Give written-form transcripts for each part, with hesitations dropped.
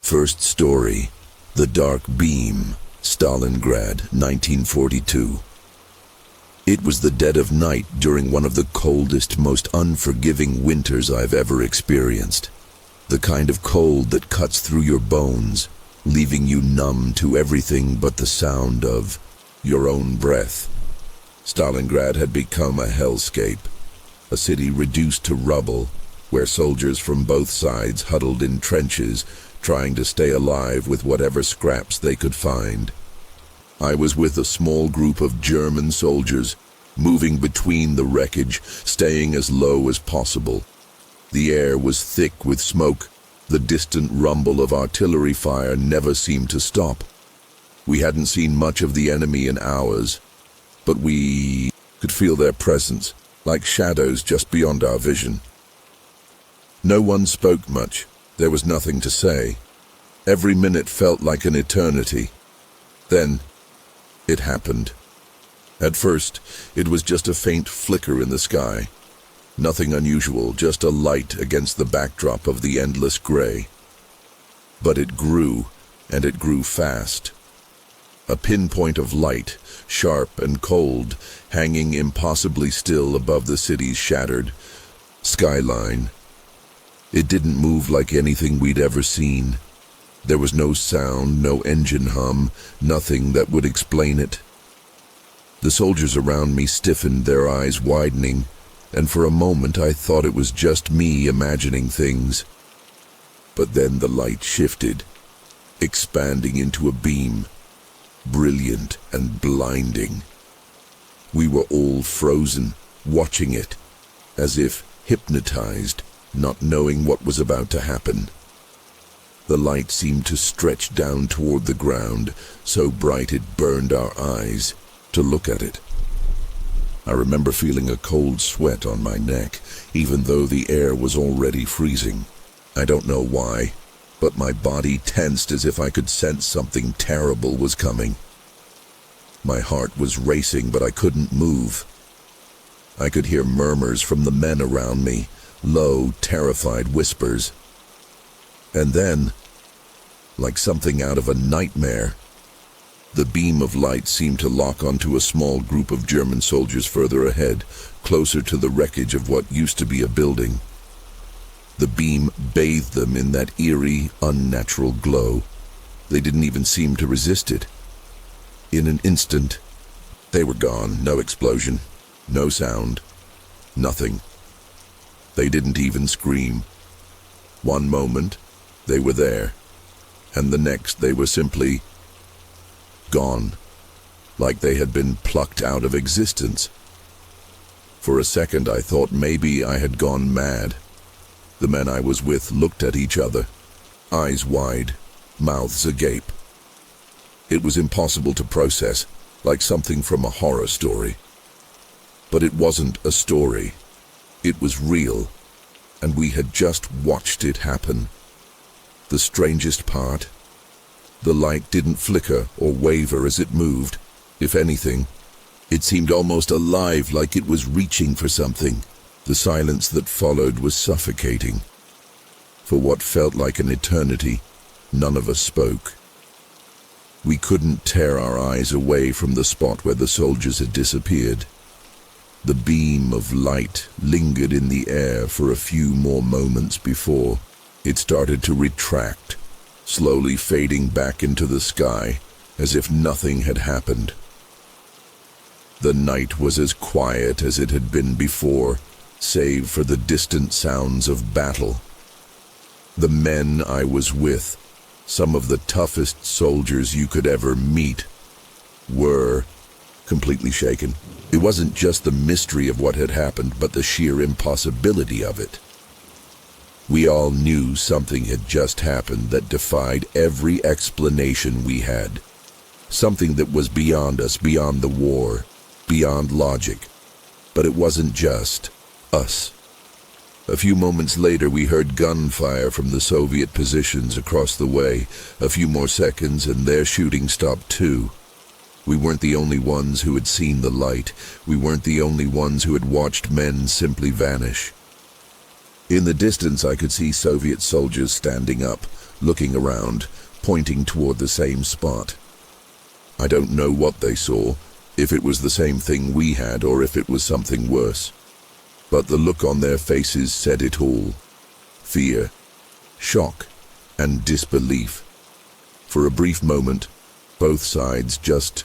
First story, The Dark Beam, Stalingrad, 1942. It was the dead of night during one of the coldest, most unforgiving winters I've ever experienced. The kind of cold that cuts through your bones, leaving you numb to everything but the sound of your own breath. Stalingrad had become a hellscape, a city reduced to rubble, where soldiers from both sides huddled in trenches, trying to stay alive with whatever scraps they could find. I was with a small group of German soldiers, moving between the wreckage, staying as low as possible. The air was thick with smoke. The distant rumble of artillery fire never seemed to stop. We hadn't seen much of the enemy in hours, but we could feel their presence, like shadows just beyond our vision. No one spoke much. There was nothing to say. Every minute felt like an eternity. Then, it happened. At first, it was just a faint flicker in the sky. Nothing unusual, just a light against the backdrop of the endless gray. But it grew, and it grew fast. A pinpoint of light, sharp and cold, hanging impossibly still above the city's shattered skyline. It didn't move like anything we'd ever seen. There was no sound, no engine hum, nothing that would explain it. The soldiers around me stiffened, their eyes widening, and for a moment I thought it was just me imagining things. But then the light shifted, expanding into a beam, brilliant and blinding. We were all frozen, watching it, as if hypnotized, not knowing what was about to happen. The light seemed to stretch down toward the ground, so bright it burned our eyes to look at it. I remember feeling a cold sweat on my neck, even though the air was already freezing. I don't know why, but my body tensed as if I could sense something terrible was coming. My heart was racing, but I couldn't move. I could hear murmurs from the men around me, low, terrified whispers. And then, like something out of a nightmare, the beam of light seemed to lock onto a small group of German soldiers further ahead, closer to the wreckage of what used to be a building. The beam bathed them in that eerie, unnatural glow. They didn't even seem to resist it. In an instant, they were gone. No explosion, no sound, nothing. They didn't even scream. One moment, they were there, and the next they were simply gone, like they had been plucked out of existence. For a second I thought maybe I had gone mad. The men I was with looked at each other, eyes wide, mouths agape. It was impossible to process, like something from a horror story. But it wasn't a story. It was real, and we had just watched it happen. The strangest part, the light didn't flicker or waver as it moved. If anything, it seemed almost alive, like it was reaching for something. The silence that followed was suffocating. For what felt like an eternity, none of us spoke. We couldn't tear our eyes away from the spot where the soldiers had disappeared. The beam of light lingered in the air for a few more moments before it started to retract, slowly fading back into the sky as if nothing had happened. The night was as quiet as it had been before, save for the distant sounds of battle. The men I was with, some of the toughest soldiers you could ever meet, were completely shaken. It wasn't just the mystery of what had happened, but the sheer impossibility of it. We all knew something had just happened that defied every explanation we had. Something that was beyond us, beyond the war, beyond logic. But it wasn't just us. A few moments later, we heard gunfire from the Soviet positions across the way. A few more seconds, and their shooting stopped too. We weren't the only ones who had seen the light. We weren't the only ones who had watched men simply vanish. In the distance, I could see Soviet soldiers standing up, looking around, pointing toward the same spot. I don't know what they saw, if it was the same thing we had or if it was something worse. But the look on their faces said it all. Fear, shock, and disbelief. For a brief moment, both sides just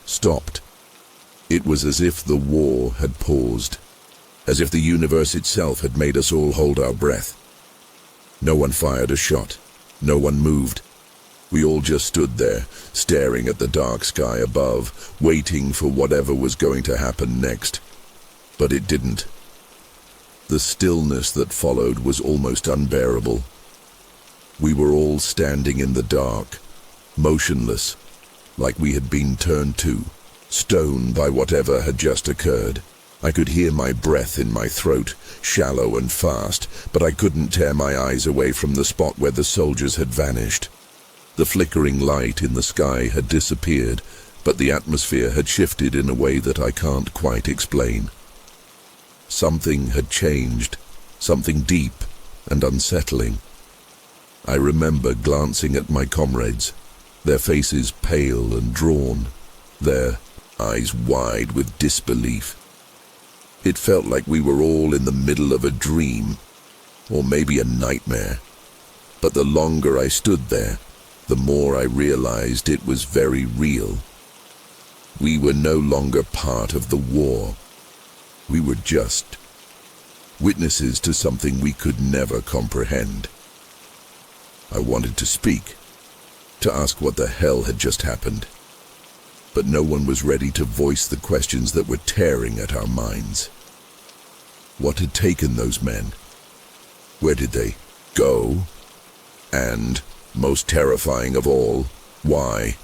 stopped. It was as if the war had paused, as if the universe itself had made us all hold our breath. No one fired a shot, no one moved. We all just stood there, staring at the dark sky above, waiting for whatever was going to happen next. But it didn't. The stillness that followed was almost unbearable. We were all standing in the dark, motionless, like we had been turned to stone by whatever had just occurred. I could hear my breath in my throat, shallow and fast, but I couldn't tear my eyes away from the spot where the soldiers had vanished. The flickering light in the sky had disappeared, but the atmosphere had shifted in a way that I can't quite explain. Something had changed, something deep and unsettling. I remember glancing at my comrades, their faces pale and drawn, their eyes wide with disbelief. It felt like we were all in the middle of a dream, or maybe a nightmare. But the longer I stood there, the more I realized it was very real. We were no longer part of the war. We were just witnesses to something we could never comprehend. I wanted to speak, to ask what the hell had just happened. But no one was ready to voice the questions that were tearing at our minds. What had taken those men? Where did they go? And, most terrifying of all, why?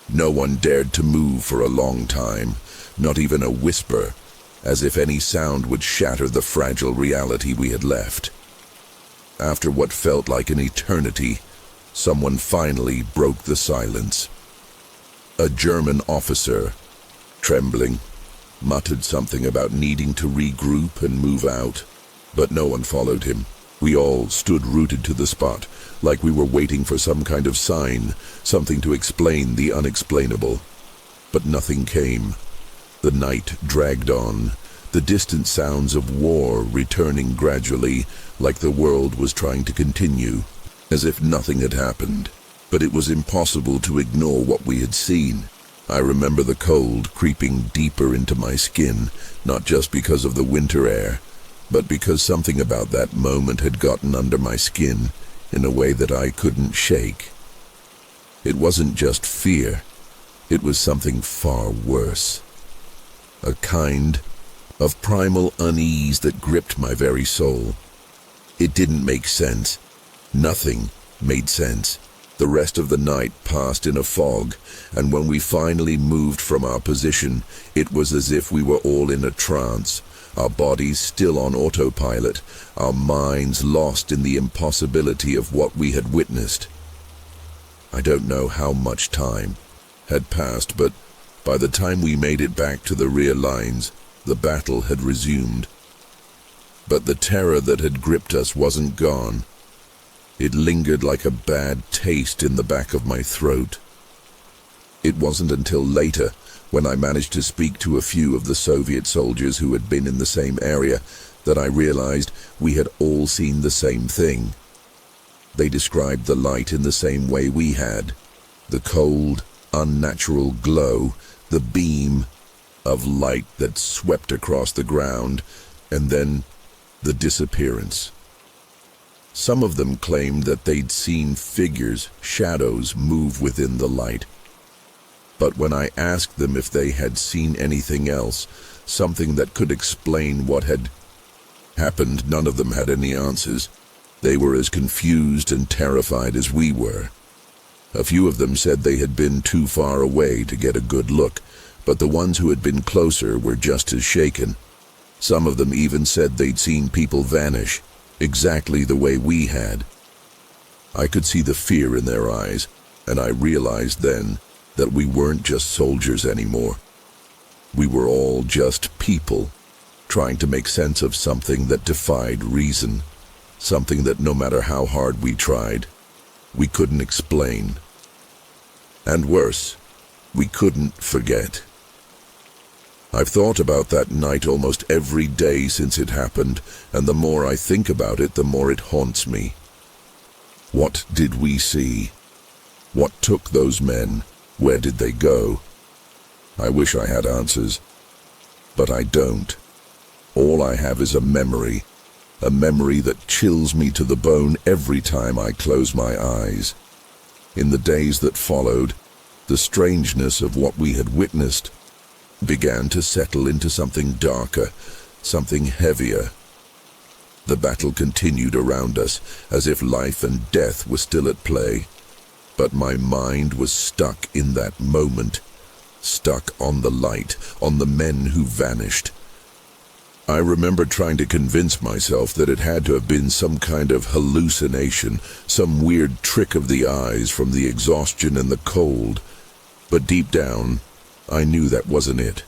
No one dared to move for a long time, not even a whisper, as if any sound would shatter the fragile reality we had left. After what felt like an eternity, someone finally broke the silence. A German officer, trembling, muttered something about needing to regroup and move out, but no one followed him. We all stood rooted to the spot, like we were waiting for some kind of sign, something to explain the unexplainable. But nothing came. The night dragged on, the distant sounds of war returning gradually, like the world was trying to continue, as if nothing had happened. But it was impossible to ignore what we had seen. I remember the cold creeping deeper into my skin, not just because of the winter air, but because something about that moment had gotten under my skin in a way that I couldn't shake. It wasn't just fear, it was something far worse. A kind of primal unease that gripped my very soul. It didn't make sense. Nothing made sense. The rest of the night passed in a fog, and when we finally moved from our position, it was as if we were all in a trance, our bodies still on autopilot, our minds lost in the impossibility of what we had witnessed. I don't know how much time had passed, but by the time we made it back to the rear lines, the battle had resumed. But the terror that had gripped us wasn't gone. It lingered like a bad taste in the back of my throat. It wasn't until later, when I managed to speak to a few of the Soviet soldiers who had been in the same area, that I realized we had all seen the same thing. They described the light in the same way we had. The cold, unnatural glow, the beam of light that swept across the ground, and then the disappearance. Some of them claimed that they'd seen figures, shadows, move within the light. But when I asked them if they had seen anything else, something that could explain what had happened, none of them had any answers. They were as confused and terrified as we were. A few of them said they had been too far away to get a good look, but the ones who had been closer were just as shaken. Some of them even said they'd seen people vanish, exactly the way we had. I could see the fear in their eyes, and I realized then that we weren't just soldiers anymore. We were all just people, trying to make sense of something that defied reason, something that no matter how hard we tried, We couldn't explain. And worse, we couldn't forget. I've thought about that night almost every day since it happened, and the more I think about it, the more it haunts me. What did we see? What took those men? Where did they go? I wish I had answers, but I don't. All I have is a memory that chills me to the bone every time I close my eyes. In the days that followed, the strangeness of what we had witnessed began to settle into something darker, something heavier. The battle continued around us, as if life and death were still at play. But my mind was stuck in that moment, stuck on the light, on the men who vanished. I remember trying to convince myself that it had to have been some kind of hallucination, some weird trick of the eyes from the exhaustion and the cold. But deep down, I knew that wasn't it.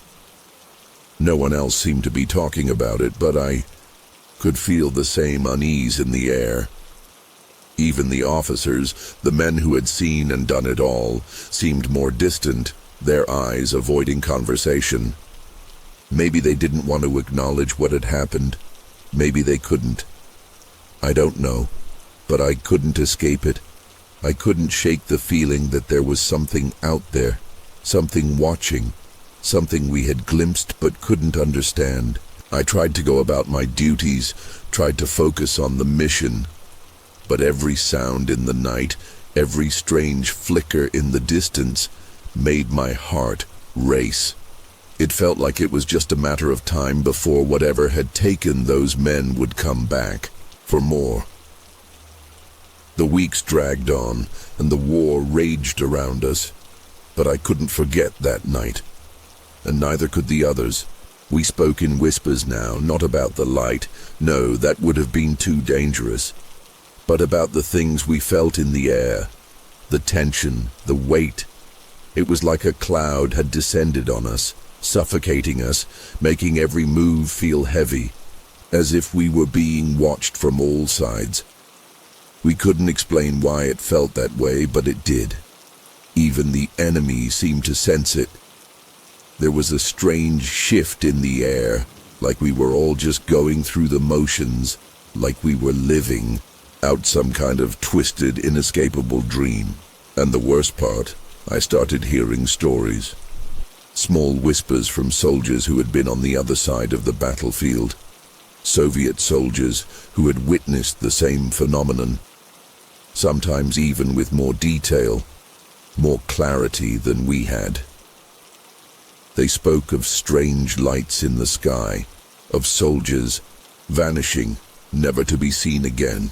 No one else seemed to be talking about it, but I could feel the same unease in the air. Even the officers, the men who had seen and done it all, seemed more distant, their eyes avoiding conversation. Maybe they didn't want to acknowledge what had happened. Maybe they couldn't. I don't know, but I couldn't escape it. I couldn't shake the feeling that there was something out there, something watching, something we had glimpsed but couldn't understand. I tried to go about my duties, tried to focus on the mission, but every sound in the night, every strange flicker in the distance, made my heart race. It felt like it was just a matter of time before whatever had taken those men would come back for more. The weeks dragged on, and the war raged around us, but I couldn't forget that night, and neither could the others. We spoke in whispers now, not about the light, no, that would have been too dangerous, but about the things we felt in the air, the tension, the weight. It was like a cloud had descended on us, suffocating us, making every move feel heavy, as if we were being watched from all sides. We couldn't explain why it felt that way, but it did. Even the enemy seemed to sense it. There was a strange shift in the air, like we were all just going through the motions, like we were living out some kind of twisted, inescapable dream. And the worst part, I started hearing stories. Small whispers from soldiers who had been on the other side of the battlefield. Soviet soldiers who had witnessed the same phenomenon. Sometimes even with more detail, more clarity than we had. They spoke of strange lights in the sky, of soldiers vanishing, never to be seen again.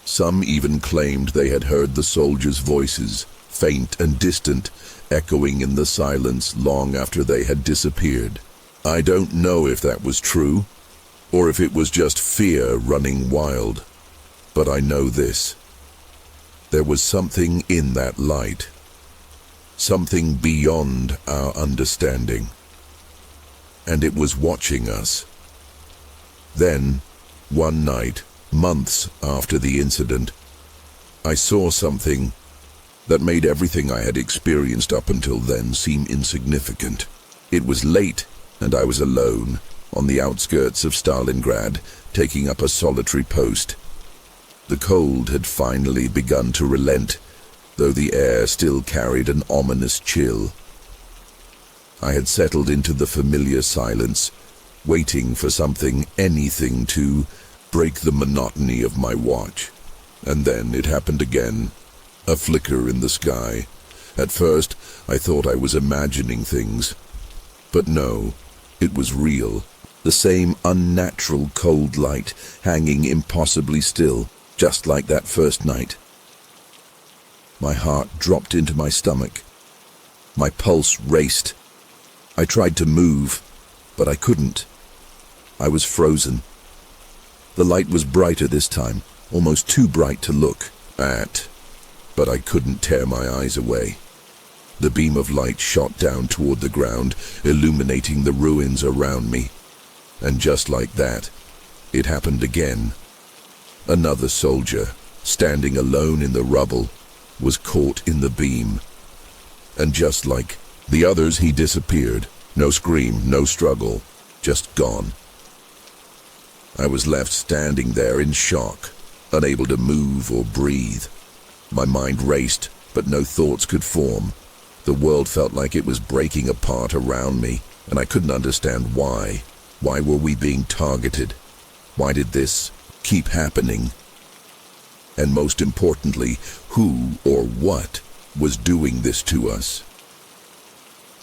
Some even claimed they had heard the soldiers' voices, faint and distant, echoing in the silence long after they had disappeared. I don't know if that was true, or if it was just fear running wild, but I know this. There was something in that light, something beyond our understanding, and it was watching us. Then, one night, months after the incident, I saw something that made everything I had experienced up until then seem insignificant. It was late, and I was alone, on the outskirts of Stalingrad, taking up a solitary post. The cold had finally begun to relent, though the air still carried an ominous chill. I had settled into the familiar silence, waiting for something, anything to break the monotony of my watch. And then it happened again, a flicker in the sky. At first, I thought I was imagining things. But no, it was real. The same unnatural cold light, hanging impossibly still, just like that first night. My heart dropped into my stomach. My pulse raced. I tried to move, but I couldn't. I was frozen. The light was brighter this time, almost too bright to look at, but I couldn't tear my eyes away. The beam of light shot down toward the ground, illuminating the ruins around me. And just like that, it happened again. Another soldier, standing alone in the rubble, was caught in the beam. And just like the others, he disappeared. No scream, no struggle, just gone. I was left standing there in shock, unable to move or breathe. My mind raced, but no thoughts could form. The world felt like it was breaking apart around me, and I couldn't understand why. Why were we being targeted? Why did this keep happening? And most importantly, who or what was doing this to us?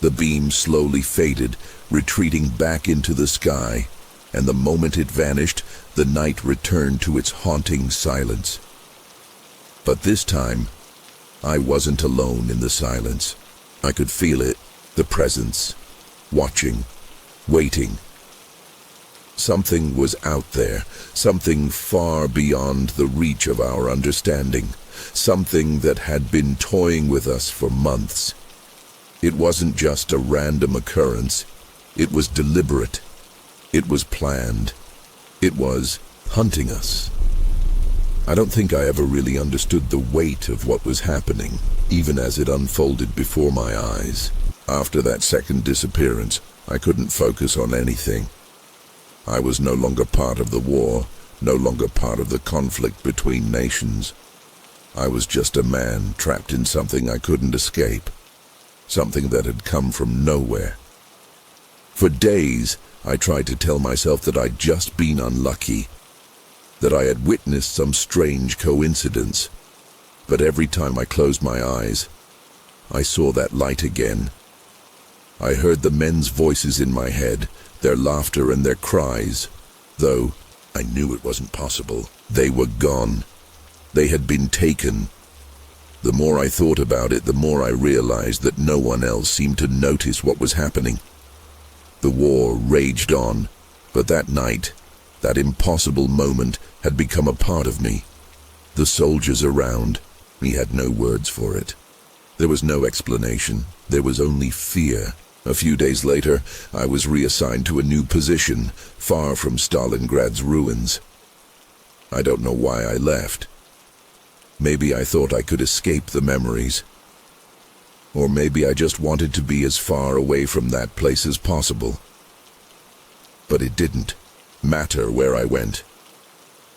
The beam slowly faded, retreating back into the sky, and the moment it vanished, the night returned to its haunting silence. But this time, I wasn't alone in the silence. I could feel it, the presence, watching, waiting. Something was out there, something far beyond the reach of our understanding, something that had been toying with us for months. It wasn't just a random occurrence, it was deliberate, it was planned, it was hunting us. I don't think I ever really understood the weight of what was happening, even as it unfolded before my eyes. After that second disappearance, I couldn't focus on anything. I was no longer part of the war, no longer part of the conflict between nations. I was just a man trapped in something I couldn't escape, something that had come from nowhere. For days, I tried to tell myself that I'd just been unlucky, that I had witnessed some strange coincidence. But every time I closed my eyes, I saw that light again. I heard the men's voices in my head, their laughter and their cries, though I knew it wasn't possible. They were gone. They had been taken. The more I thought about it, the more I realized that no one else seemed to notice what was happening. The war raged on, but that night, that impossible moment, had become a part of me. The soldiers around me had no words for it. There was no explanation. There was only fear. A few days later, I was reassigned to a new position, far from Stalingrad's ruins. I don't know why I left. Maybe I thought I could escape the memories. Or maybe I just wanted to be as far away from that place as possible. But it didn't matter where I went.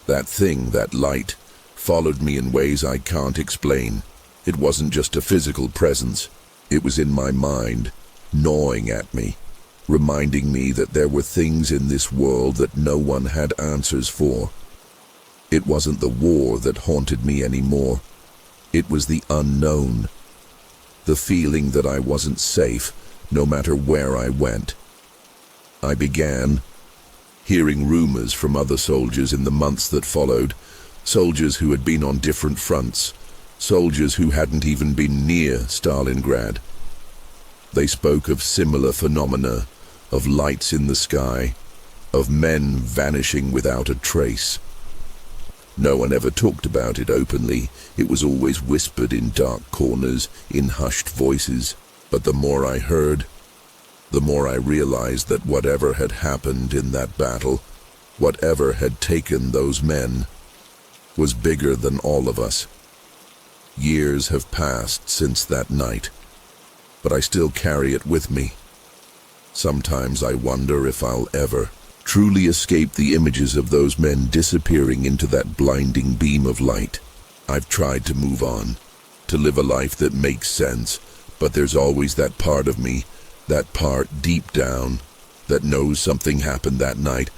That thing, that light, followed me in ways I can't explain. It wasn't just a physical presence. It was in my mind, gnawing at me, reminding me that there were things in this world that no one had answers for. It wasn't the war that haunted me anymore. It was the unknown. The feeling that I wasn't safe, no matter where I went. I began hearing rumors from other soldiers in the months that followed, soldiers who had been on different fronts, soldiers who hadn't even been near Stalingrad. They spoke of similar phenomena, of lights in the sky, of men vanishing without a trace. No one ever talked about it openly. It was always whispered in dark corners, in hushed voices. But the more I heard, the more I realized that whatever had happened in that battle, whatever had taken those men, was bigger than all of us. Years have passed since that night, but I still carry it with me. Sometimes I wonder if I'll ever truly escape the images of those men disappearing into that blinding beam of light. I've tried to move on, to live a life that makes sense, but there's always that part of me, that part deep down, that knows something happened that night,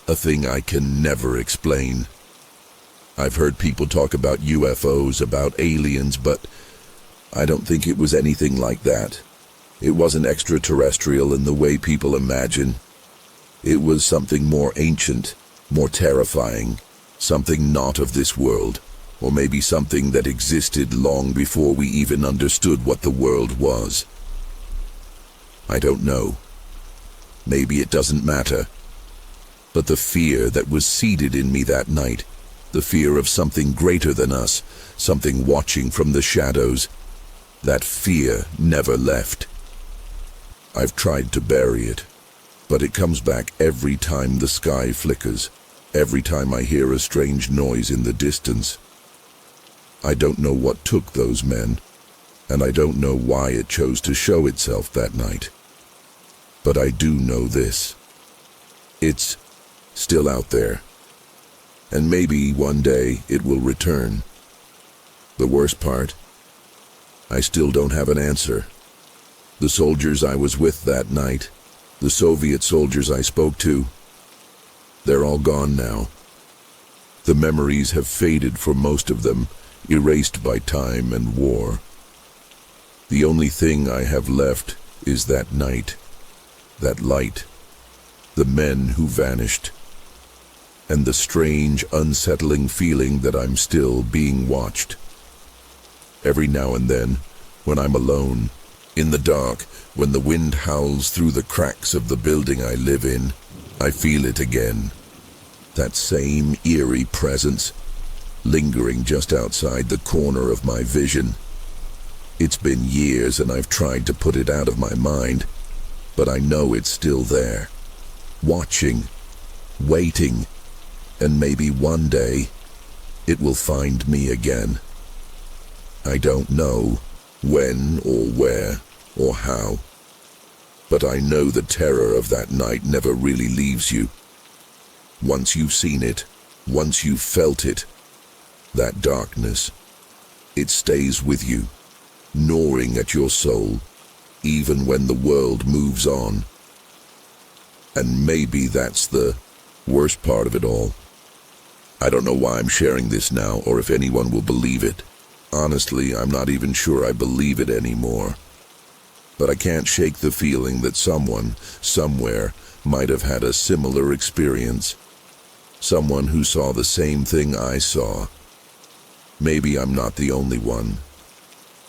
a thing I can never explain. I've heard people talk about UFOs, about aliens, but I don't think it was anything like that. It wasn't extraterrestrial in the way people imagine. It was something more ancient, more terrifying, something not of this world, or maybe something that existed long before we even understood what the world was. I don't know. Maybe it doesn't matter. But the fear that was seeded in me that night, the fear of something greater than us, something watching from the shadows, that fear never left. I've tried to bury it, but it comes back every time the sky flickers, every time I hear a strange noise in the distance. I don't know what took those men, and I don't know why it chose to show itself that night. But I do know this. It's still out there. And maybe one day it will return. The worst part? I still don't have an answer. The soldiers I was with that night, the Soviet soldiers I spoke to, they're all gone now. The memories have faded for most of them, erased by time and war. The only thing I have left is that night, that light, the men who vanished, and the strange, unsettling feeling that I'm still being watched. Every now and then, when I'm alone, in the dark, when the wind howls through the cracks of the building I live in, I feel it again. That same eerie presence, lingering just outside the corner of my vision. It's been years and I've tried to put it out of my mind, but I know it's still there, watching, waiting, and maybe one day it will find me again. I don't know when or where or how, but I know the terror of that night never really leaves you. Once you've seen it, once you've felt it, that darkness, it stays with you, gnawing at your soul, even when the world moves on. And maybe that's the worst part of it all. I don't know why I'm sharing this now or if anyone will believe it. Honestly, I'm not even sure I believe it anymore. But I can't shake the feeling that someone, somewhere, might have had a similar experience. Someone who saw the same thing I saw. Maybe I'm not the only one.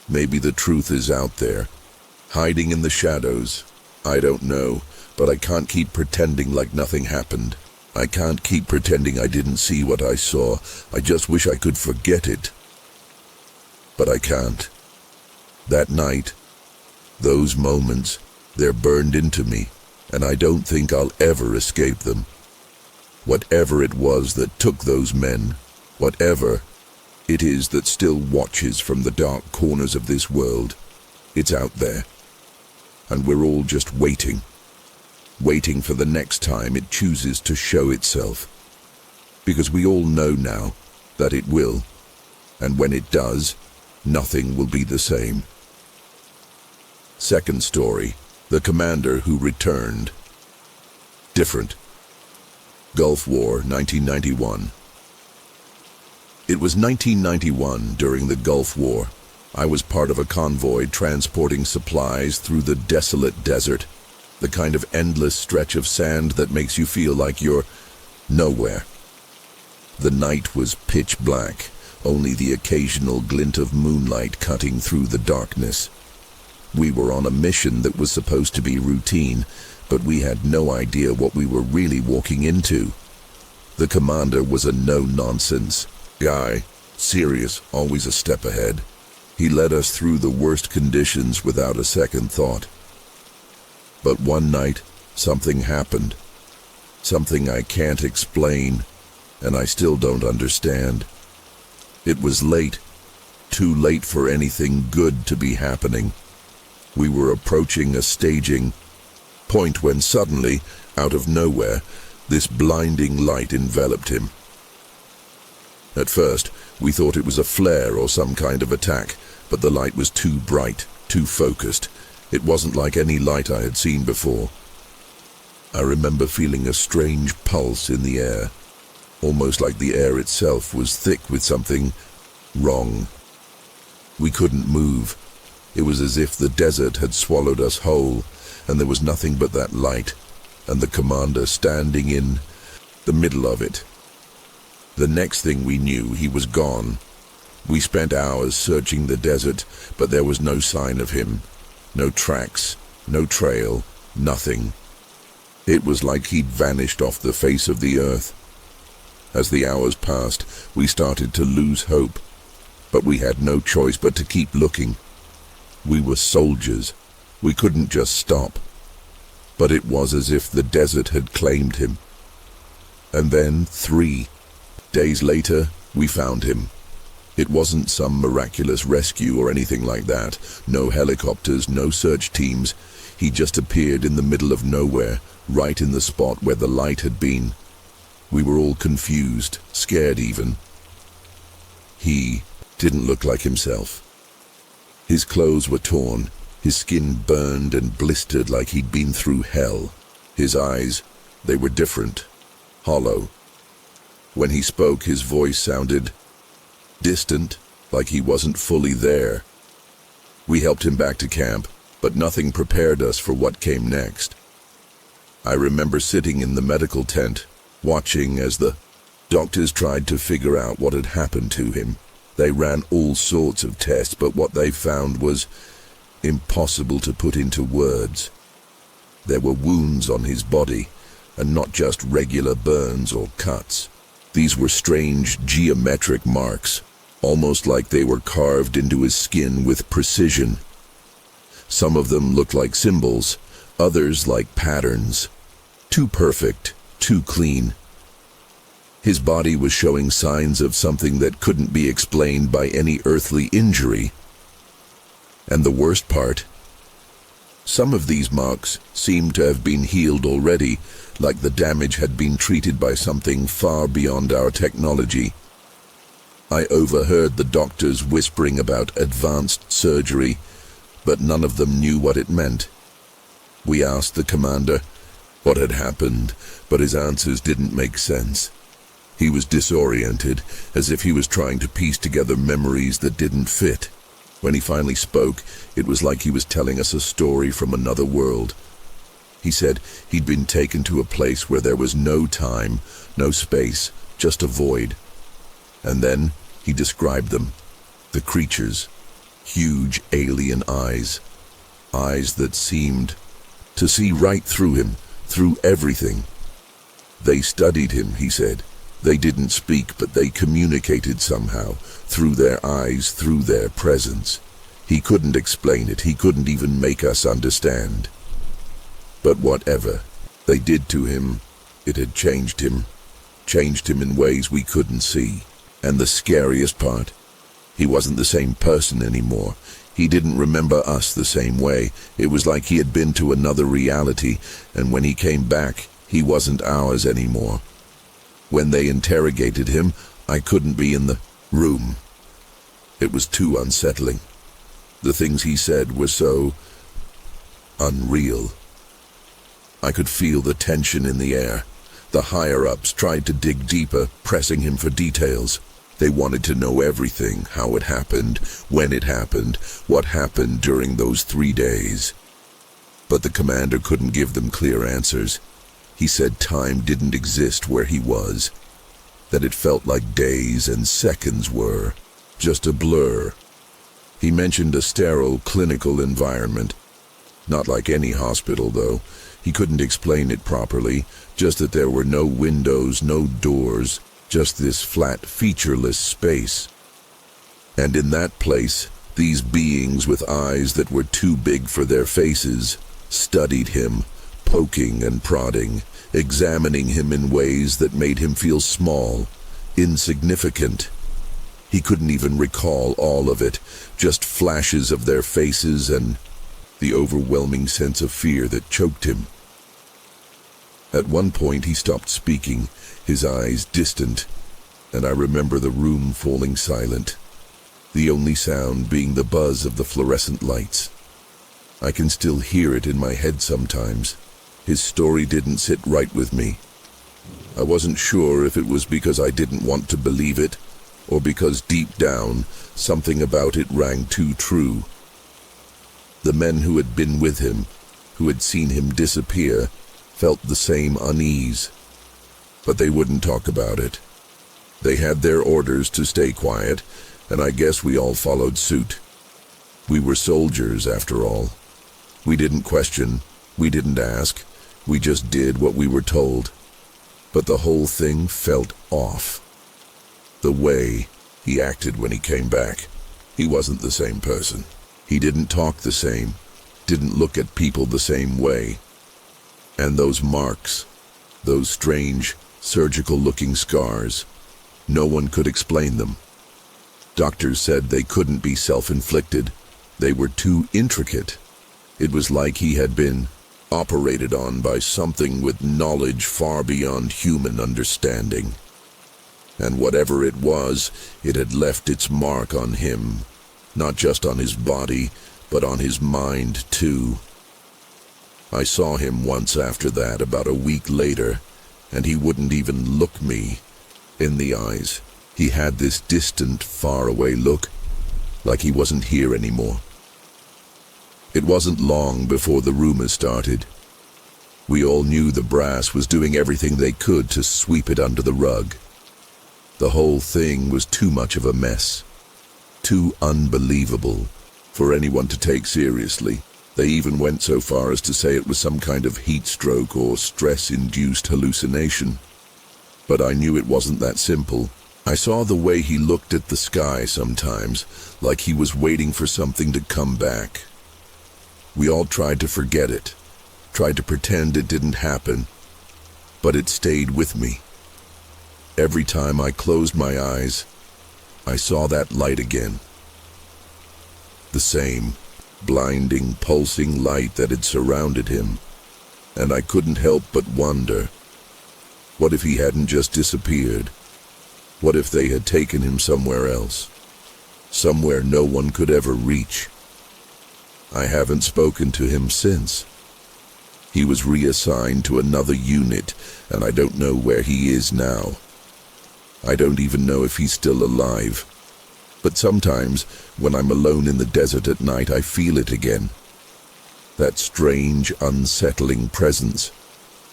Maybe the truth is out there, hiding in the shadows. I don't know, but I can't keep pretending like nothing happened. I can't keep pretending I didn't see what I saw. I just wish I could forget it. But I can't. That night, those moments, they're burned into me, and I don't think I'll ever escape them. Whatever it was that took those men, whatever it is that still watches from the dark corners of this world, it's out there. And we're all just waiting for the next time it chooses to show itself. Because we all know now that it will, and when it does, nothing will be the same. Second story, the commander who returned. Different. Gulf War, 1991. It was 1991, during the Gulf War. I was part of a convoy transporting supplies through the desolate desert, the kind of endless stretch of sand that makes you feel like you're nowhere. The night was pitch black, only the occasional glint of moonlight cutting through the darkness. We were on a mission that was supposed to be routine, but we had no idea what we were really walking into. The commander was a no-nonsense guy, serious, always a step ahead. He led us through the worst conditions without a second thought. But one night, something happened. Something I can't explain, and I still don't understand. It was late, too late for anything good to be happening. We were approaching a staging point when suddenly, out of nowhere, this blinding light enveloped him. At first, we thought it was a flare or some kind of attack, but the light was too bright, too focused. It wasn't like any light I had seen before. I remember feeling a strange pulse in the air, almost like the air itself was thick with something wrong. We couldn't move. It was as if the desert had swallowed us whole, and there was nothing but that light, and the commander standing in the middle of it. The next thing we knew, he was gone. We spent hours searching the desert, but there was no sign of him. No tracks, no trail, nothing. It was like he'd vanished off the face of the earth. As the hours passed, we started to lose hope, but we had no choice but to keep looking. We were soldiers. We couldn't just stop. But it was as if the desert had claimed him. And then, 3 days later, we found him. It wasn't some miraculous rescue or anything like that. No helicopters, no search teams. He just appeared in the middle of nowhere, right in the spot where the light had been. We were all confused, scared even. He didn't look like himself. His clothes were torn, his skin burned and blistered like he'd been through hell. His eyes, they were different, hollow. When he spoke, his voice sounded distant, like he wasn't fully there. We helped him back to camp, but nothing prepared us for what came next. I remember sitting in the medical tent, watching as the doctors tried to figure out what had happened to him. They ran all sorts of tests, but what they found was impossible to put into words. There were wounds on his body, and not just regular burns or cuts. These were strange geometric marks, almost like they were carved into his skin with precision. Some of them looked like symbols, others like patterns. Too perfect, too clean. His body was showing signs of something that couldn't be explained by any earthly injury. And the worst part, some of these marks seemed to have been healed already, like the damage had been treated by something far beyond our technology. I overheard the doctors whispering about advanced surgery, but none of them knew what it meant. We asked the commander what had happened, but his answers didn't make sense. He was disoriented, as if he was trying to piece together memories that didn't fit. When he finally spoke, it was like he was telling us a story from another world. He said he'd been taken to a place where there was no time, no space, just a void. And then he described them, the creatures, huge alien eyes, eyes that seemed to see right through him, through everything. They studied him, he said. They didn't speak, but they communicated somehow, through their eyes, through their presence. He couldn't explain it, he couldn't even make us understand. But whatever they did to him, it had changed him in ways we couldn't see. And the scariest part, he wasn't the same person anymore. He didn't remember us the same way. It was like he had been to another reality, and when he came back, he wasn't ours anymore. When they interrogated him, I couldn't be in the room. It was too unsettling. The things he said were so unreal. I could feel the tension in the air. The higher-ups tried to dig deeper, pressing him for details. They wanted to know everything, how it happened, when it happened, what happened during those 3 days. But the commander couldn't give them clear answers. He said time didn't exist where he was, that it felt like days and seconds were, just a blur. He mentioned a sterile clinical environment. Not like any hospital, though. He couldn't explain it properly, just that there were no windows, no doors, just this flat, featureless space. And in that place, these beings with eyes that were too big for their faces studied him, poking and prodding, examining him in ways that made him feel small, insignificant. He couldn't even recall all of it, just flashes of their faces and the overwhelming sense of fear that choked him. At one point he stopped speaking, his eyes distant, and I remember the room falling silent, the only sound being the buzz of the fluorescent lights. I can still hear it in my head sometimes. His story didn't sit right with me. I wasn't sure if it was because I didn't want to believe it, or because deep down, something about it rang too true. The men who had been with him, who had seen him disappear, felt the same unease. But they wouldn't talk about it. They had their orders to stay quiet, and I guess we all followed suit. We were soldiers, after all. We didn't question, we didn't ask, we just did what we were told. But the whole thing felt off. The way he acted when he came back, he wasn't the same person. He didn't talk the same, didn't look at people the same way. And those marks, those strange, surgical-looking scars, no one could explain them. Doctors said they couldn't be self-inflicted. They were too intricate. It was like he had been operated on by something with knowledge far beyond human understanding. And whatever it was, it had left its mark on him, not just on his body, but on his mind too. I saw him once after that, about a week later, and he wouldn't even look me in the eyes. He had this distant, far-away look, like he wasn't here anymore. It wasn't long before the rumors started. We all knew the brass was doing everything they could to sweep it under the rug. The whole thing was too much of a mess, too unbelievable for anyone to take seriously. They even went so far as to say it was some kind of heat stroke or stress-induced hallucination. But I knew it wasn't that simple. I saw the way he looked at the sky sometimes, like he was waiting for something to come back. We all tried to forget it, tried to pretend it didn't happen, but it stayed with me. Every time I closed my eyes, I saw that light again. The same blinding, pulsing light that had surrounded him, and I couldn't help but wonder, what if he hadn't just disappeared? What if they had taken him somewhere else? Somewhere no one could ever reach? I haven't spoken to him since. He was reassigned to another unit, and I don't know where he is now. I don't even know if he's still alive. But sometimes, when I'm alone in the desert at night, I feel it again. That strange, unsettling presence,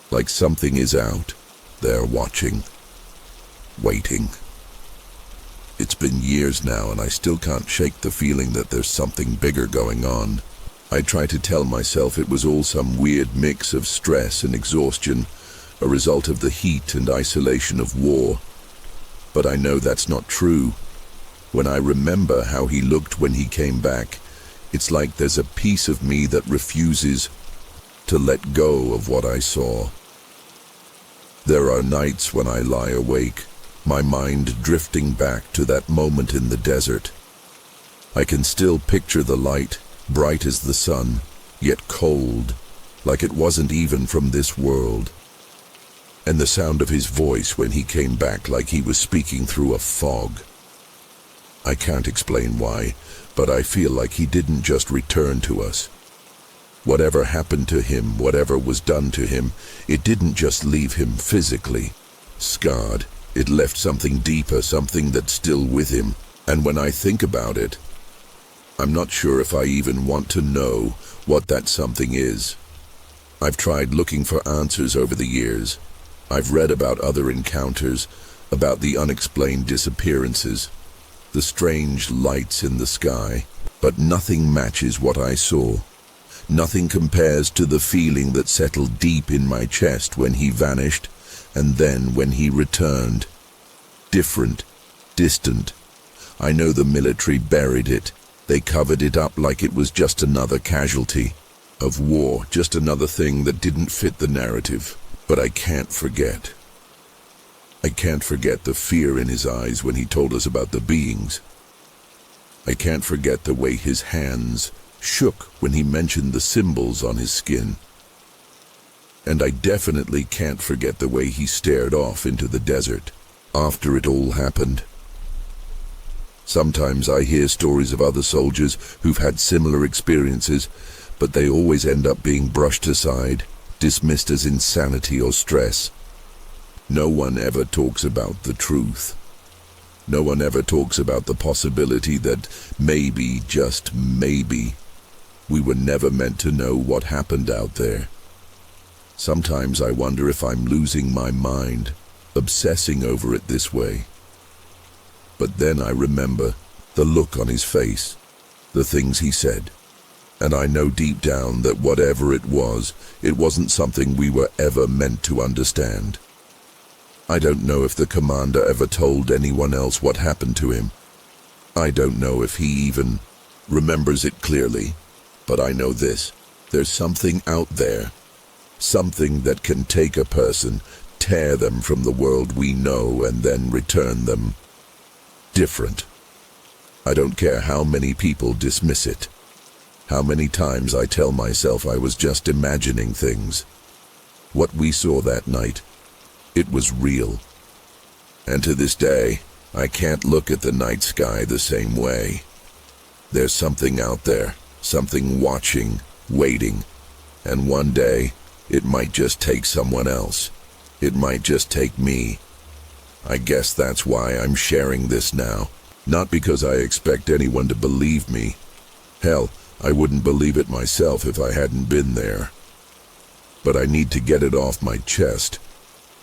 like something is out there watching, waiting. It's been years now, and I still can't shake the feeling that there's something bigger going on. I try to tell myself it was all some weird mix of stress and exhaustion, a result of the heat and isolation of war. But I know that's not true. When I remember how he looked when he came back, it's like there's a piece of me that refuses to let go of what I saw. There are nights when I lie awake, my mind drifting back to that moment in the desert. I can still picture the light, bright as the sun, yet cold, like it wasn't even from this world. And the sound of his voice when he came back, like he was speaking through a fog. I can't explain why, but I feel like he didn't just return to us. Whatever happened to him, whatever was done to him, it didn't just leave him physically scarred. It left something deeper, something that's still with him. And when I think about it, I'm not sure if I even want to know what that something is. I've tried looking for answers over the years. I've read about other encounters, about the unexplained disappearances, the strange lights in the sky, but nothing matches what I saw. Nothing compares to the feeling that settled deep in my chest when he vanished, and then when he returned. Different, distant. I know the military buried it. They covered it up like it was just another casualty of war, just another thing that didn't fit the narrative. But I can't forget. I can't forget the fear in his eyes when he told us about the beings. I can't forget the way his hands shook when he mentioned the symbols on his skin. And I definitely can't forget the way he stared off into the desert after it all happened. Sometimes I hear stories of other soldiers who've had similar experiences, but they always end up being brushed aside, dismissed as insanity or stress. No one ever talks about the truth. No one ever talks about the possibility that maybe, just maybe, we were never meant to know what happened out there. Sometimes I wonder if I'm losing my mind, obsessing over it this way. But then I remember the look on his face, the things he said, and I know deep down that whatever it wasn't something we were ever meant to understand. I don't know if the commander ever told anyone else what happened to him. I don't know if he even remembers it clearly, but I know this: there's something out there, something that can take a person, tear them from the world we know, and then return them different. I don't care how many people dismiss it. How many times I tell myself I was just imagining things. What we saw that night, it was real. And to this day, I can't look at the night sky the same way. There's something out there, something watching, waiting, and one day, it might just take someone else. It might just take me. I guess that's why I'm sharing this now. Not because I expect anyone to believe me. Hell, I wouldn't believe it myself if I hadn't been there. But I need to get it off my chest.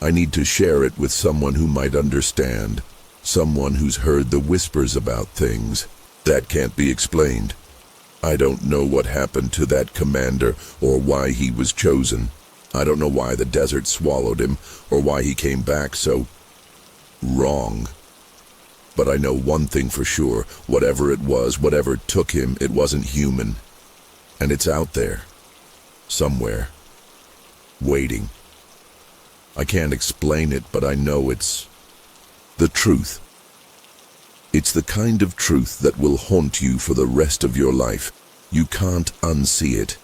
I need to share it with someone who might understand. Someone who's heard the whispers about things. That can't be explained. I don't know what happened to that commander or why he was chosen. I don't know why the desert swallowed him or why he came back so wrong. But I know one thing for sure. Whatever it was, whatever took him, it wasn't human. And it's out there. Somewhere. Waiting. I can't explain it, but I know it's the truth. It's the kind of truth that will haunt you for the rest of your life. You can't unsee it.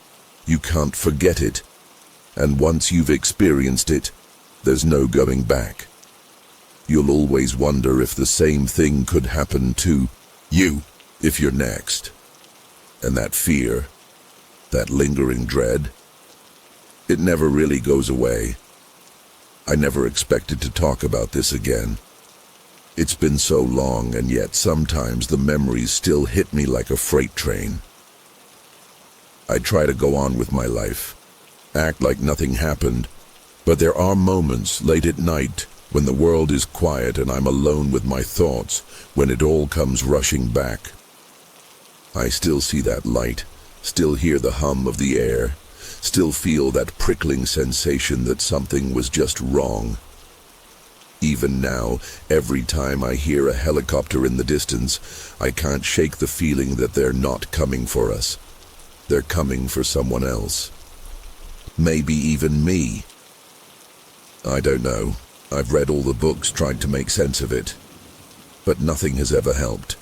You can't forget it. And once you've experienced it, there's no going back. You'll always wonder if the same thing could happen to you if you're next. And that fear, that lingering dread, it never really goes away. I never expected to talk about this again. It's been so long, and yet sometimes the memories still hit me like a freight train. I try to go on with my life, act like nothing happened, but there are moments late at night when the world is quiet and I'm alone with my thoughts, when it all comes rushing back. I still see that light, still hear the hum of the air, still feel that prickling sensation that something was just wrong. Even now, every time I hear a helicopter in the distance, I can't shake the feeling that they're not coming for us. They're coming for someone else. Maybe even me. I don't know. I've read all the books, tried to make sense of it, but nothing has ever helped.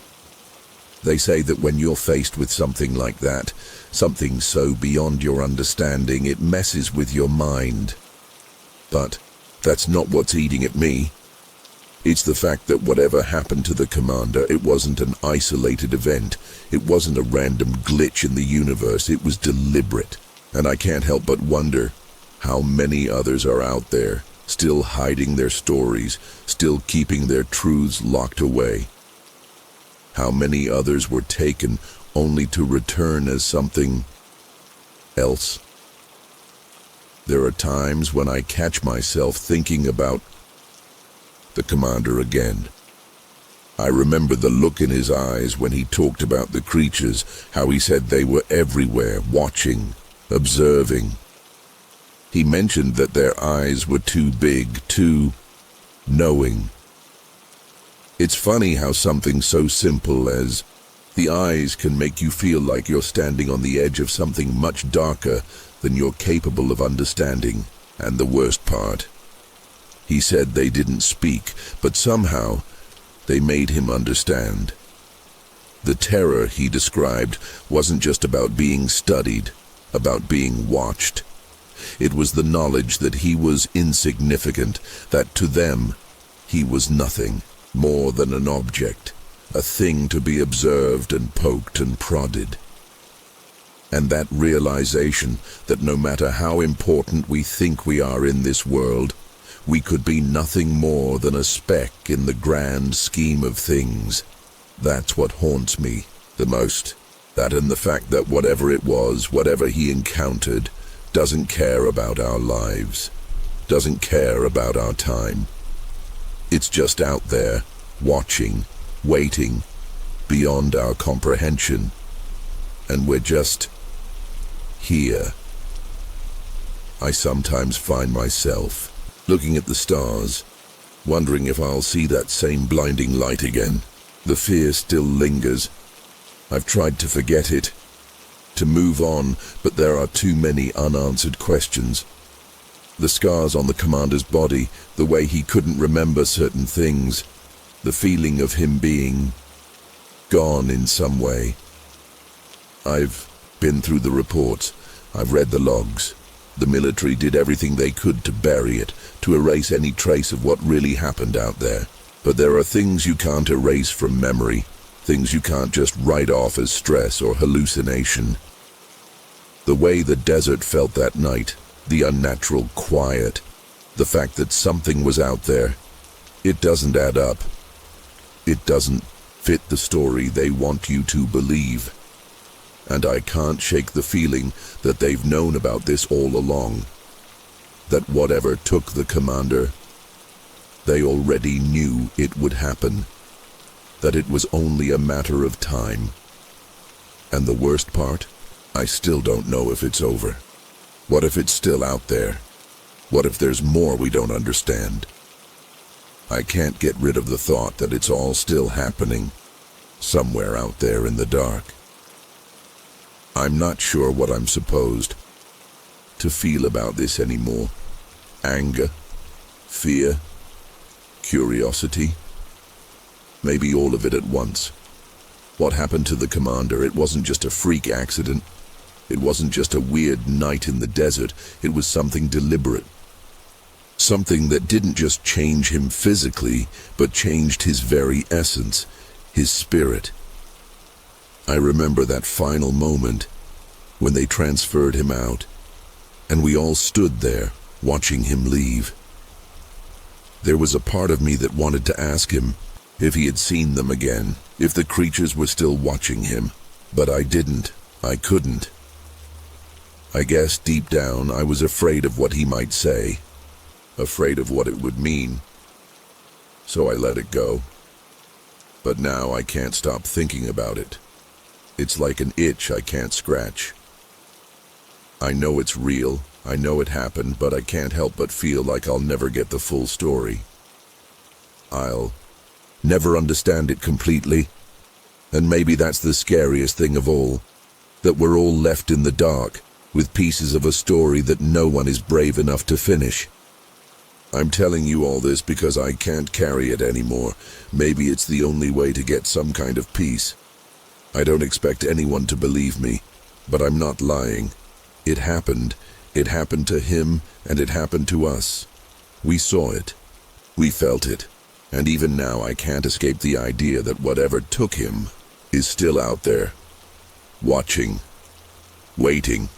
They say that when you're faced with something like that, something so beyond your understanding, it messes with your mind. But that's not what's eating at me. It's the fact that whatever happened to the commander, it wasn't an isolated event. It wasn't a random glitch in the universe. It was deliberate. And I can't help but wonder how many others are out there, still hiding their stories, still keeping their truths locked away. How many others were taken only to return as something else. There are times when I catch myself thinking about the commander again. I remember the look in his eyes when he talked about the creatures, how he said they were everywhere, watching, observing. He mentioned that their eyes were too big, too knowing. It's funny how something so simple as the eyes can make you feel like you're standing on the edge of something much darker than you're capable of understanding. And the worst part, he said they didn't speak, but somehow they made him understand. The terror he described wasn't just about being studied, about being watched. It was the knowledge that he was insignificant, that to them he was nothing more than an object, a thing to be observed and poked and prodded. And that realization that no matter how important we think we are in this world, we could be nothing more than a speck in the grand scheme of things. That's what haunts me the most. That and the fact that whatever it was, whatever he encountered, doesn't care about our lives, doesn't care about our time. It's just out there, watching, waiting, beyond our comprehension. And we're just here. I sometimes find myself looking at the stars, wondering if I'll see that same blinding light again. The fear still lingers. I've tried to forget it, to move on, but there are too many unanswered questions. The scars on the commander's body, the way he couldn't remember certain things, the feeling of him being gone in some way. I've been through the reports. I've read the logs. The military did everything they could to bury it, to erase any trace of what really happened out there. But there are things you can't erase from memory, things you can't just write off as stress or hallucination. The way the desert felt that night, the unnatural quiet, the fact that something was out there, it doesn't add up. It doesn't fit the story they want you to believe. And I can't shake the feeling that they've known about this all along. That whatever took the commander, they already knew it would happen. That it was only a matter of time. And the worst part? I still don't know if it's over. What if it's still out there? What if there's more we don't understand? I can't get rid of the thought that it's all still happening, somewhere out there in the dark. I'm not sure what I'm supposed to feel about this anymore. Anger, fear, curiosity, maybe all of it at once. What happened to the commander? It wasn't just a freak accident. It wasn't just a weird night in the desert. It was something deliberate. Something that didn't just change him physically, but changed his very essence, his spirit. I remember that final moment when they transferred him out, and we all stood there, watching him leave. There was a part of me that wanted to ask him if he had seen them again, if the creatures were still watching him, but I didn't. I couldn't. I guess deep down I was afraid of what he might say, afraid of what it would mean. So I let it go. But now I can't stop thinking about it. It's like an itch I can't scratch. I know it's real, I know it happened, but I can't help but feel like I'll never get the full story. I'll never understand it completely. And maybe that's the scariest thing of all, that we're all left in the dark, with pieces of a story that no one is brave enough to finish. I'm telling you all this because I can't carry it anymore. Maybe it's the only way to get some kind of peace. I don't expect anyone to believe me, but I'm not lying. It happened. It happened to him, and it happened to us. We saw it. We felt it. And even now I can't escape the idea that whatever took him is still out there, watching, waiting.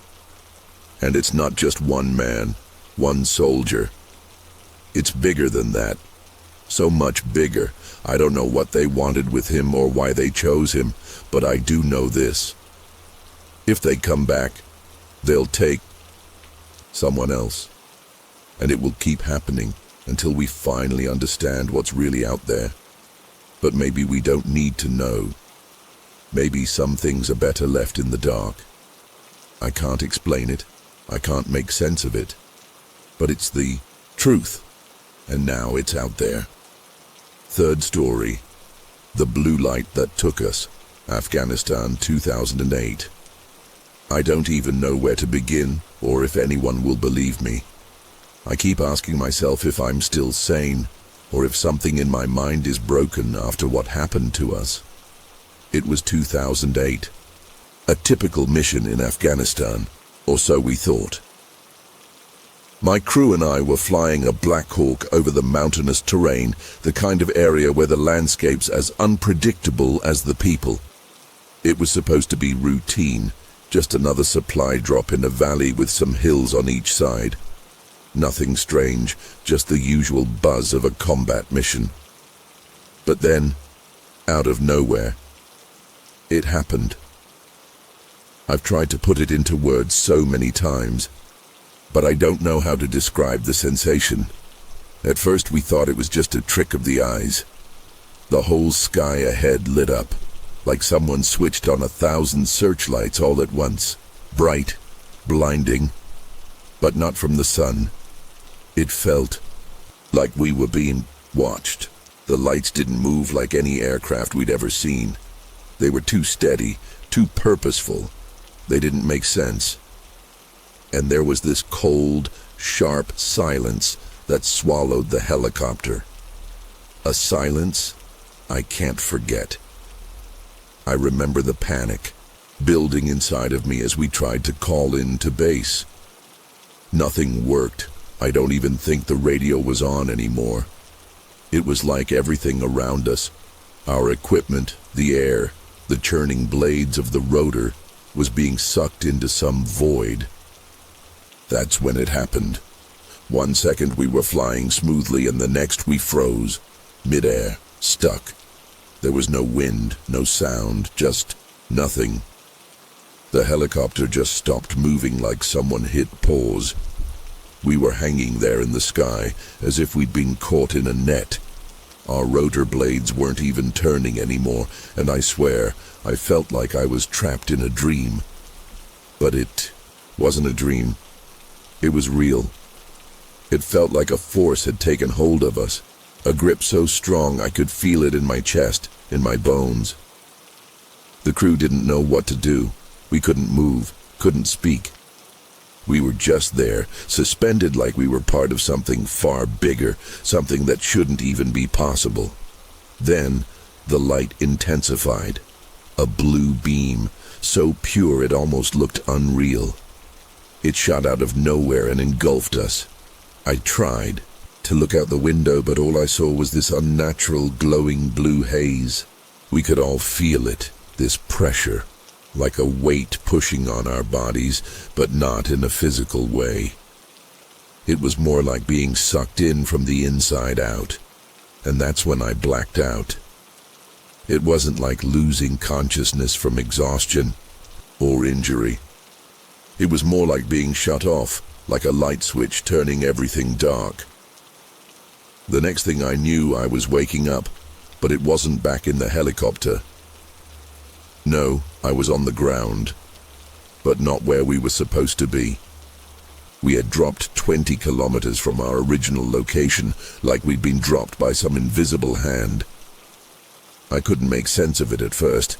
And it's not just one man, one soldier. It's bigger than that. So much bigger. I don't know what they wanted with him or why they chose him, but I do know this. If they come back, they'll take someone else. And it will keep happening until we finally understand what's really out there. But maybe we don't need to know. Maybe some things are better left in the dark. I can't explain it. I can't make sense of it. But it's the truth. And now it's out there. Third story. The blue light that took us. Afghanistan, 2008. I don't even know where to begin, or if anyone will believe me. I keep asking myself if I'm still sane, or if something in my mind is broken after what happened to us. It was 2008. A typical mission in Afghanistan, or so we thought. My crew and I were flying a Black Hawk over the mountainous terrain, the kind of area where the landscape's as unpredictable as the people. It was supposed to be routine, just another supply drop in a valley with some hills on each side. Nothing strange, just the usual buzz of a combat mission. But then, out of nowhere, it happened. I've tried to put it into words so many times, but I don't know how to describe the sensation. At first we thought it was just a trick of the eyes. The whole sky ahead lit up, like someone switched on 1,000 searchlights all at once. Bright, blinding, but not from the sun. It felt like we were being watched. The lights didn't move like any aircraft we'd ever seen. They were too steady, too purposeful. They didn't make sense. And there was this cold, sharp silence that swallowed the helicopter. A silence I can't forget. I remember the panic building inside of me as we tried to call in to base. Nothing worked. I don't even think the radio was on anymore. It was like everything around us, our equipment, the air, the churning blades of the rotor, was being sucked into some void. That's when it happened. 1 second we were flying smoothly and the next we froze, midair, stuck. There was no wind, no sound, just nothing. The helicopter just stopped moving like someone hit pause. We were hanging there in the sky as if we'd been caught in a net. Our rotor blades weren't even turning anymore, and I swear I felt like I was trapped in a dream. But it wasn't a dream. It was real. It felt like a force had taken hold of us, a grip so strong I could feel it in my chest, in my bones. The crew didn't know what to do. We couldn't move, couldn't speak. We were just there, suspended like we were part of something far bigger, something that shouldn't even be possible. Then, the light intensified. A blue beam, so pure it almost looked unreal. It shot out of nowhere and engulfed us. I tried to look out the window, but all I saw was this unnatural, glowing blue haze. We could all feel it, this pressure, like a weight pushing on our bodies, but not in a physical way. It was more like being sucked in from the inside out, and that's when I blacked out. It wasn't like losing consciousness from exhaustion or injury. It was more like being shut off, like a light switch turning everything dark. The next thing I knew, I was waking up, but it wasn't back in the helicopter. No, I was on the ground, but not where we were supposed to be. We had dropped 20 kilometers from our original location, like we'd been dropped by some invisible hand. I couldn't make sense of it at first.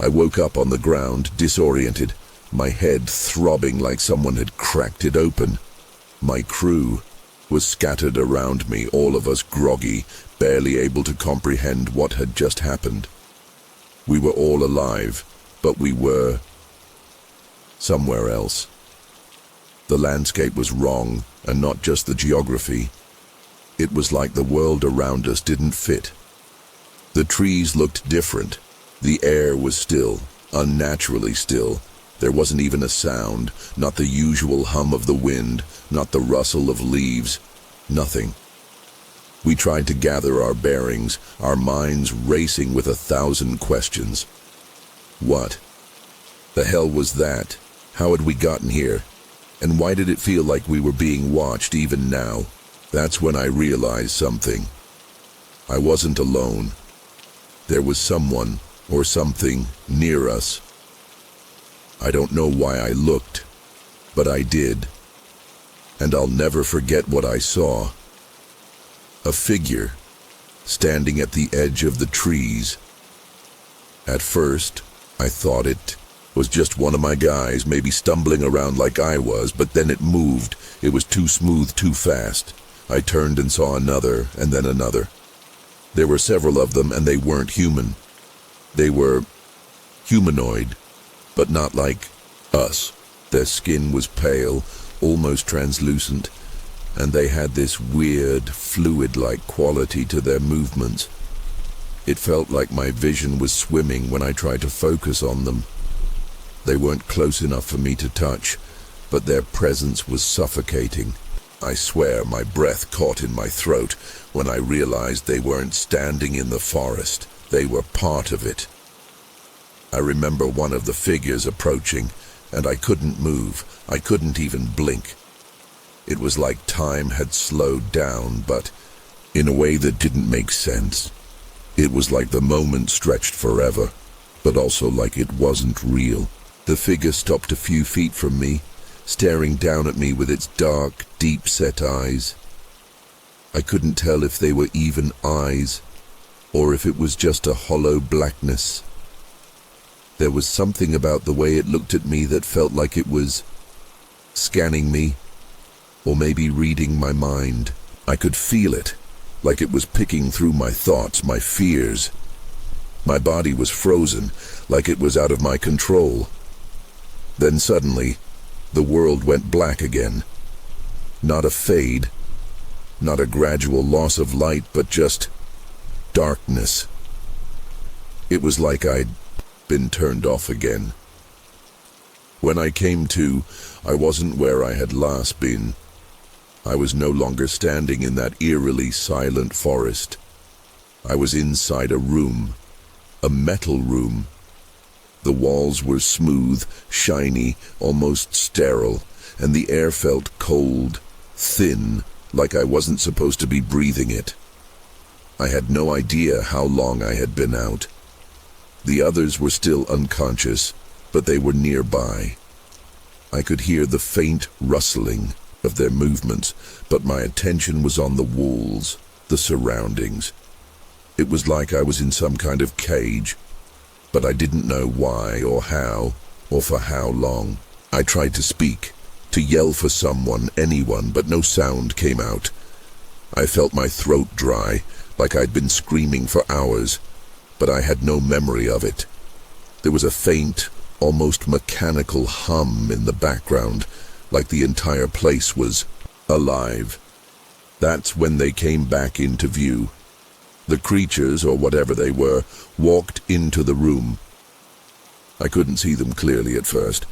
I woke up on the ground, disoriented, my head throbbing like someone had cracked it open. My crew was scattered around me, all of us groggy, barely able to comprehend what had just happened. We were all alive, but we were somewhere else. The landscape was wrong, and not just the geography. It was like the world around us didn't fit. The trees looked different. The air was still, unnaturally still. There wasn't even a sound, not the usual hum of the wind, not the rustle of leaves, nothing. We tried to gather our bearings, our minds racing with 1,000 questions. What the hell was that? How had we gotten here? And why did it feel like we were being watched even now? That's when I realized something. I wasn't alone. There was someone or something near us. I don't know why I looked, but I did. And I'll never forget what I saw. A figure standing at the edge of the trees. At first, I thought it was just one of my guys, maybe stumbling around like I was, but then it moved. It was too smooth, too fast. I turned and saw another, and then another. There were several of them, and they weren't human. They were humanoid, but not like us. Their skin was pale, almost translucent, and they had this weird, fluid-like quality to their movements. It felt like my vision was swimming when I tried to focus on them. They weren't close enough for me to touch, but their presence was suffocating. I swear my breath caught in my throat when I realized they weren't standing in the forest. They were part of it. I remember one of the figures approaching, and I couldn't move. I couldn't even blink. It was like time had slowed down, but in a way that didn't make sense. It was like the moment stretched forever, but also like it wasn't real. The figure stopped a few feet from me, staring down at me with its dark, deep-set eyes. I couldn't tell if they were even eyes, or if it was just a hollow blackness. There was something about the way it looked at me that felt like it was scanning me, or maybe reading my mind. I could feel it, like it was picking through my thoughts, my fears. My body was frozen, like it was out of my control. Then suddenly, the world went black again. Not a fade, not a gradual loss of light, but just darkness. It was like I'd been turned off again. When I came to, I wasn't where I had last been. I was no longer standing in that eerily silent forest. I was inside a room, a metal room. The walls were smooth, shiny, almost sterile, and the air felt cold, thin, like I wasn't supposed to be breathing it. I had no idea how long I had been out. The others were still unconscious, but they were nearby. I could hear the faint rustling of their movements, but my attention was on the walls, the surroundings. It was like I was in some kind of cage, but I didn't know why or how, or for how long. I tried to speak, to yell for someone, anyone, but no sound came out. I felt my throat dry, like I'd been screaming for hours, but I had no memory of it. There was a faint, almost mechanical hum in the background, like the entire place was alive. That's when they came back into view. The creatures, or whatever they were, walked into the room. I couldn't see them clearly at first.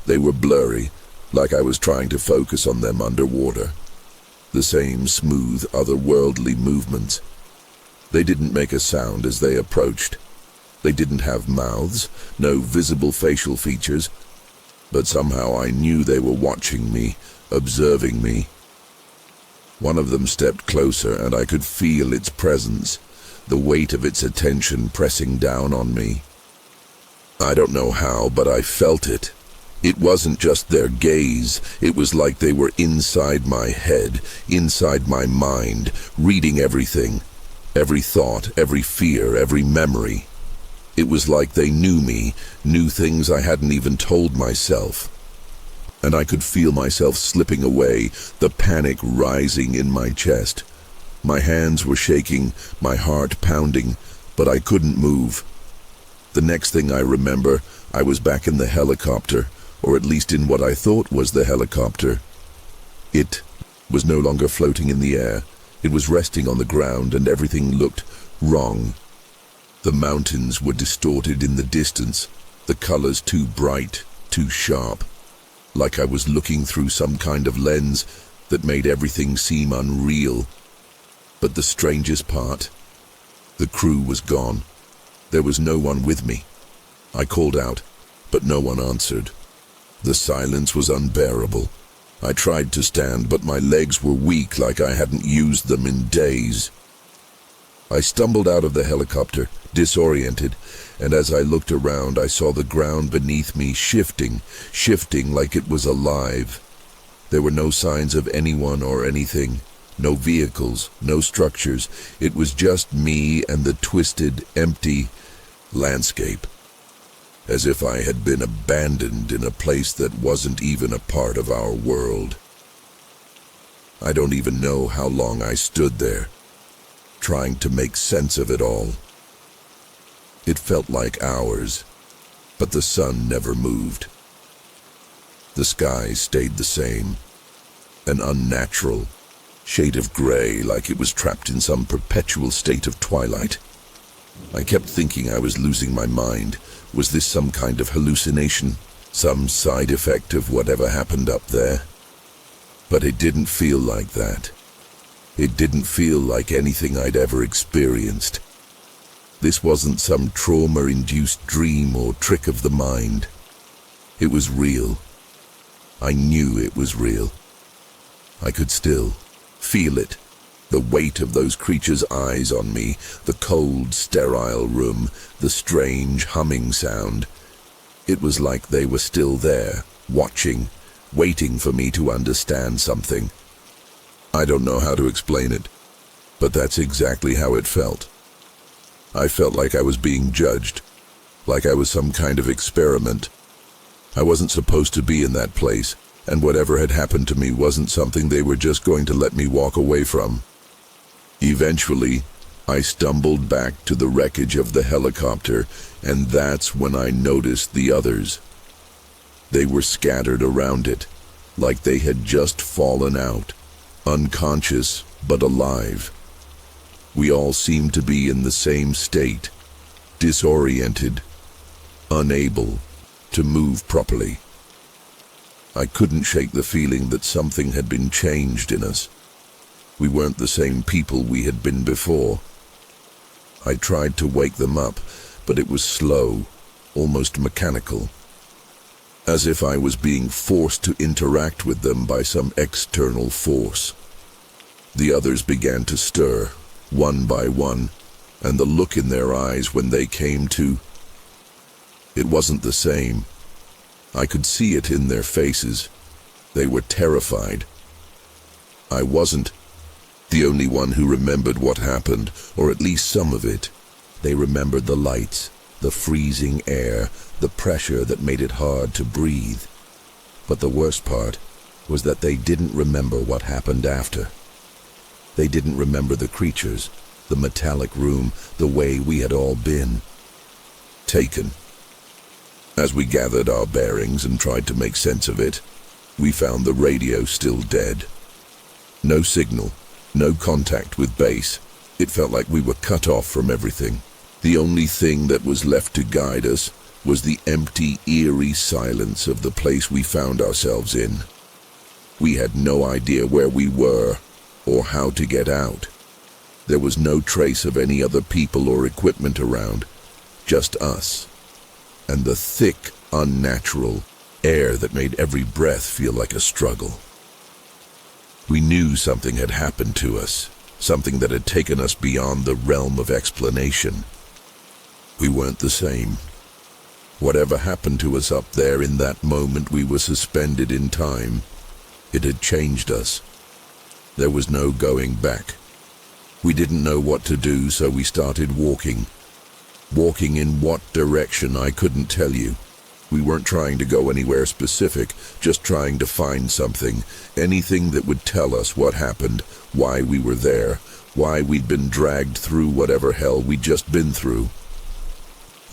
They were blurry, like I was trying to focus on them underwater. The same smooth, otherworldly movements. They didn't make a sound as they approached. They didn't have mouths, no visible facial features, but somehow I knew they were watching me, observing me. One of them stepped closer, and I could feel its presence, the weight of its attention pressing down on me. I don't know how, but I felt it. It wasn't just their gaze, it was like they were inside my head, inside my mind, reading everything. Every thought, every fear, every memory. It was like they knew me, knew things I hadn't even told myself. And I could feel myself slipping away, the panic rising in my chest. My hands were shaking, my heart pounding, but I couldn't move. The next thing I remember, I was back in the helicopter, or at least in what I thought was the helicopter. It was no longer floating in the air. It was resting on the ground, and everything looked wrong. The mountains were distorted in the distance, the colors too bright, too sharp, like I was looking through some kind of lens that made everything seem unreal. But the strangest part, the crew was gone. There was no one with me. I called out, but no one answered. The silence was unbearable. I tried to stand, but my legs were weak, like I hadn't used them in days. I stumbled out of the helicopter, disoriented, and as I looked around, I saw the ground beneath me shifting like it was alive. There were no signs of anyone or anything, no vehicles, no structures. It was just me and the twisted, empty landscape. As if I had been abandoned in a place that wasn't even a part of our world. I don't even know how long I stood there, trying to make sense of it all. It felt like hours, but the sun never moved. The sky stayed the same, an unnatural shade of gray, like it was trapped in some perpetual state of twilight. I kept thinking I was losing my mind. Was this some kind of hallucination? Some side effect of whatever happened up there? But it didn't feel like that. It didn't feel like anything I'd ever experienced. This wasn't some trauma-induced dream or trick of the mind. It was real. I knew it was real. I could still feel it. The weight of those creatures' eyes on me, the cold, sterile room, the strange humming sound. It was like they were still there, watching, waiting for me to understand something. I don't know how to explain it, but that's exactly how it felt. I felt like I was being judged, like I was some kind of experiment. I wasn't supposed to be in that place, and whatever had happened to me wasn't something they were just going to let me walk away from. Eventually, I stumbled back to the wreckage of the helicopter, and that's when I noticed the others. They were scattered around it, like they had just fallen out, unconscious but alive. We all seemed to be in the same state, disoriented, unable to move properly. I couldn't shake the feeling that something had been changed in us. We weren't the same people we had been before. I tried to wake them up, but it was slow, almost mechanical, as if I was being forced to interact with them by some external force. The others began to stir, one by one, and the look in their eyes when they came to, it wasn't the same. I could see it in their faces. They were terrified. I wasn't the only one who remembered what happened, or at least some of it. They remembered the lights, the freezing air, the pressure that made it hard to breathe. But the worst part was that they didn't remember what happened after. They didn't remember the creatures, the metallic room, the way we had all been. Taken. As we gathered our bearings and tried to make sense of it, we found the radio still dead. No signal, no contact with base. It felt like we were cut off from everything. The only thing that was left to guide us was the empty, eerie silence of the place we found ourselves in. We had no idea where we were or how to get out. There was no trace of any other people or equipment around, just us, and the thick, unnatural air that made every breath feel like a struggle. We knew something had happened to us, something that had taken us beyond the realm of explanation. We weren't the same. Whatever happened to us up there in that moment we were suspended in time, it had changed us. There was no going back. We didn't know what to do, so we started walking. Walking in what direction, I couldn't tell you. We weren't trying to go anywhere specific, just trying to find something, anything that would tell us what happened, why we were there, why we'd been dragged through whatever hell we'd just been through.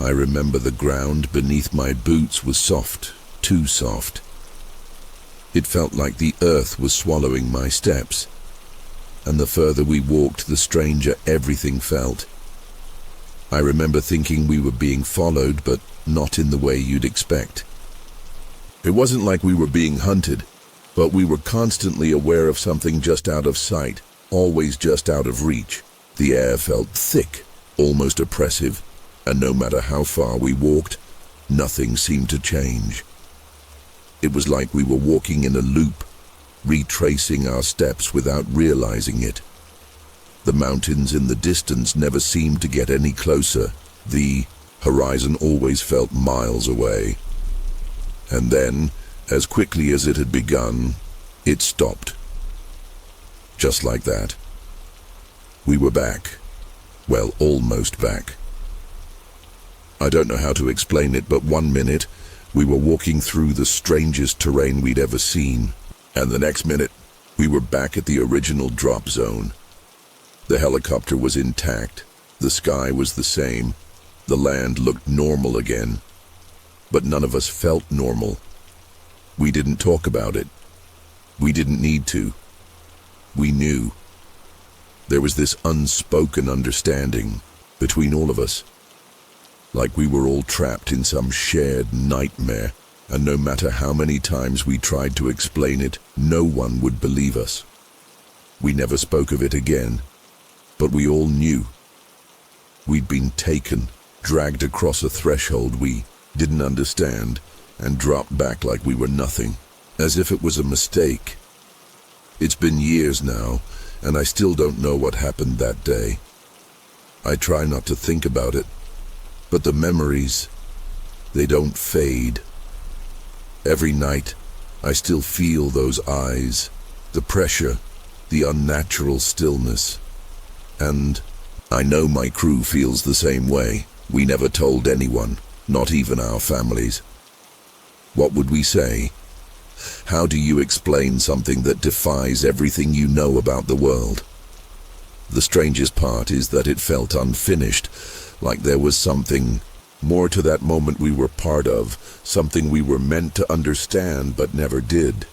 I remember the ground beneath my boots was soft, too soft. It felt like the earth was swallowing my steps, and the further we walked, the stranger everything felt. I remember thinking we were being followed, but not in the way you'd expect. It wasn't like we were being hunted, but we were constantly aware of something just out of sight, always just out of reach. The air felt thick, almost oppressive, and no matter how far we walked, nothing seemed to change. It was like we were walking in a loop, retracing our steps without realizing it. The mountains in the distance never seemed to get any closer. The horizon always felt miles away. And then, as quickly as it had begun, it stopped. Just like that. We were back. Well, almost back. I don't know how to explain it, but one minute, we were walking through the strangest terrain we'd ever seen, and the next minute, we were back at the original drop zone. The helicopter was intact, the sky was the same, the land looked normal again, but none of us felt normal. We didn't talk about it. We didn't need to. We knew. There was this unspoken understanding between all of us, like we were all trapped in some shared nightmare, and no matter how many times we tried to explain it, no one would believe us. We never spoke of it again, but we all knew. We'd been taken, dragged across a threshold we didn't understand, and dropped back like we were nothing, as if it was a mistake. It's been years now, and I still don't know what happened that day. I try not to think about it, but the memories, they don't fade. Every night, I still feel those eyes, the pressure, the unnatural stillness. And I know my crew feels the same way. We never told anyone, not even our families. What would we say? How do you explain something that defies everything you know about the world? The strangest part is that it felt unfinished, like there was something more to that moment we were part of, something we were meant to understand but never did.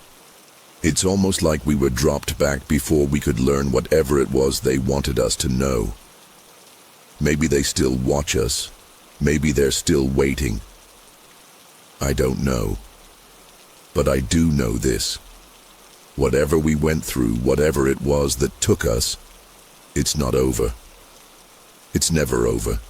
It's almost like we were dropped back before we could learn whatever it was they wanted us to know. Maybe they still watch us. Maybe they're still waiting. I don't know. But I do know this. Whatever we went through, whatever it was that took us, it's not over. It's never over.